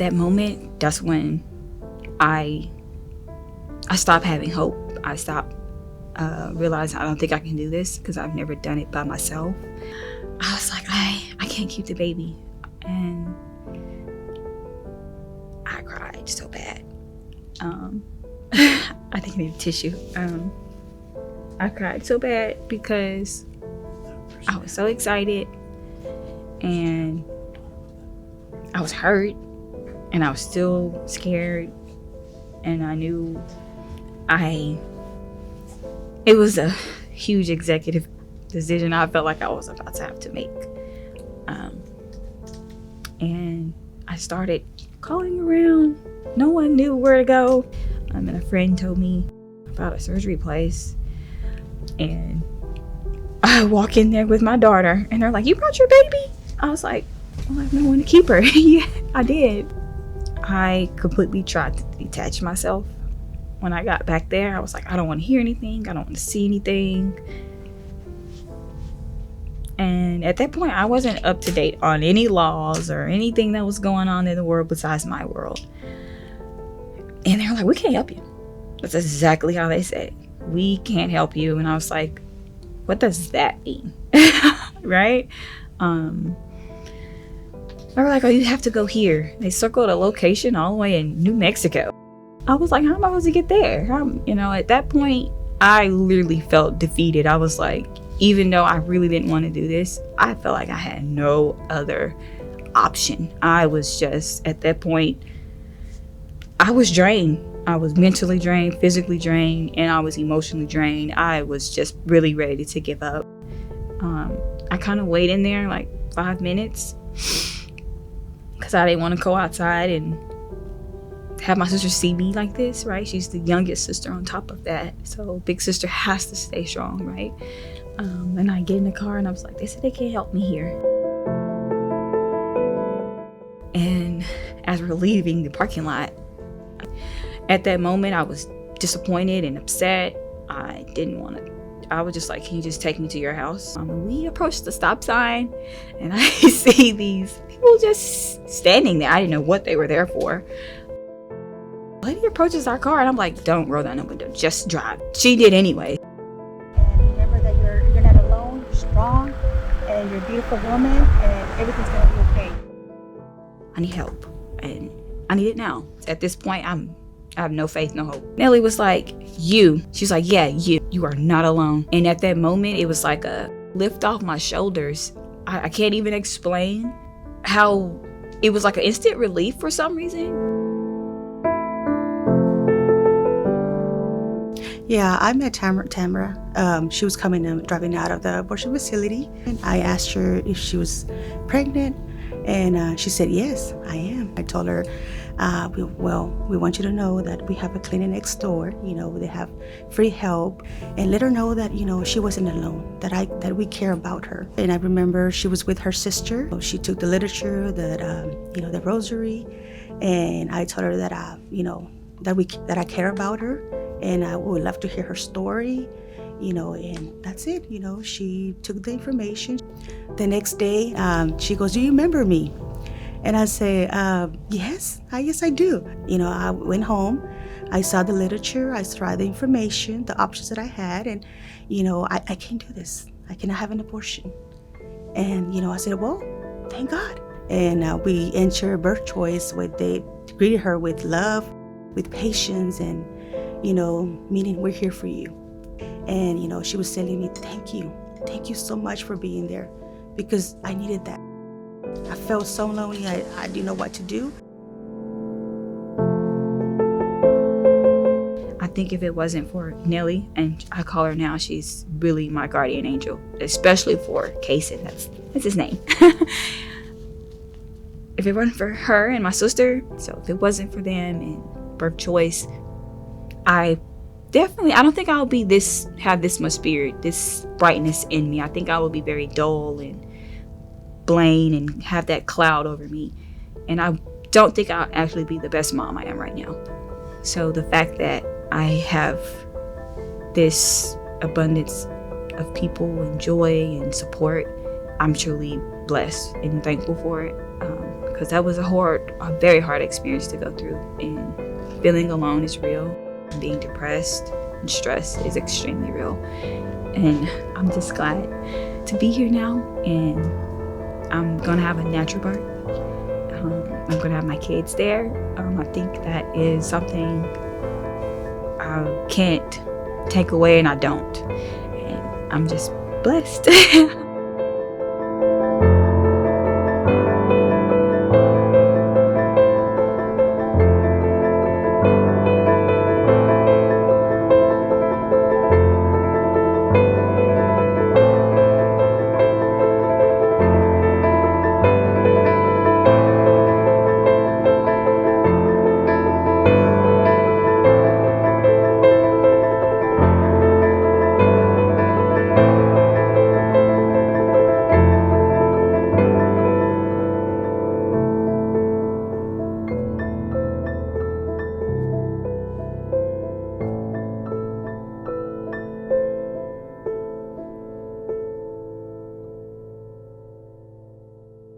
that moment, that's when I stopped having hope. I stopped realizing I don't think I can do this because I've never done it by myself. I was like, I can't keep the baby. And I cried so bad. I think I need a tissue. I cried so bad because I was so excited and I was hurt and I was still scared, and I knew it was a huge executive decision I felt like I was about to have to make. And I started calling around. No one knew where to go. And a friend told me about a surgery place. And I walk in there with my daughter and they're like, "You brought your baby?" I was like, "Well, I have no one to keep her." Yeah, I did. I completely tried to detach myself. When I got back there, I was like, I don't want to hear anything. I don't want to see anything. And at that point, I wasn't up to date on any laws or anything that was going on in the world besides my world. And they were like, "We can't help you." That's exactly how they said, "We can't help you." And I was like, what does that mean? Right? They were like, "Oh, you have to go here." They circled a location all the way in New Mexico. I was like, how am I supposed to get there? At that point, I literally felt defeated. I was like, even though I really didn't want to do this, I felt like I had no other option. I was just, at that point, I was drained. I was mentally drained, physically drained, and I was emotionally drained. I was just really ready to give up. I kind of waited in there like 5 minutes because I didn't want to go outside and have my sister see me like this, right? She's the youngest sister on top of that. So big sister has to stay strong, right? And I get in the car and I was like, they said they can't help me here. And as we're leaving the parking lot, at that moment, I was disappointed and upset. I didn't want to. I was just like, "Can you just take me to your house?" We approached the stop sign and I see these people just standing there. I didn't know what they were there for. The lady approaches our car and I'm like, "Don't roll down the window, just drive." She did anyway. And remember that you're not alone, you're strong, and you're a beautiful woman, and everything's gonna be okay. I need help, and I need it now. At this point, I have no faith, no hope. Nellie was like, "You." She's like, "Yeah, you are not alone." And at that moment, it was like a lift off my shoulders. I can't even explain how it was like an instant relief for some reason. Yeah, I met Tamara. She was driving out of the abortion facility. And I asked her if she was pregnant, and she said, "Yes, I am." I told her, we want you to know that we have a clinic next door. They have free help, and let her know that she wasn't alone. That we care about her. And I remember she was with her sister. She took the literature, the rosary, and I told her that that I care about her. And I would love to hear her story, and that's it. She took the information. The next day, she goes, "Do you remember me?" And I say, yes, I do. I went home, I saw the literature, I saw the information, the options that I had, and, I can't do this. I cannot have an abortion. And, I said, well, thank God. And we entered birth choice they greeted her with love, with patience, and, meaning we're here for you. And, she was telling me, thank you so much for being there, because I needed that. I felt so lonely, I didn't know what to do. I think if it wasn't for Nellie, and I call her now, she's really my guardian angel, especially for Kaysen, that's his name. If it wasn't for her and my sister, so if it wasn't for them and birth choice, I don't think I'll have this much spirit, this brightness in me. I think I will be very dull and plain and have that cloud over me. And I don't think I'll actually be the best mom I am right now. So the fact that I have this abundance of people and joy and support, I'm truly blessed and thankful for it, because that was a very hard experience to go through. And feeling alone is real. Being depressed and stressed is extremely real. And I'm just glad to be here now. And I'm gonna have a natural birth. I'm gonna have my kids there. I think that is something I can't take away, and I don't. And I'm just blessed.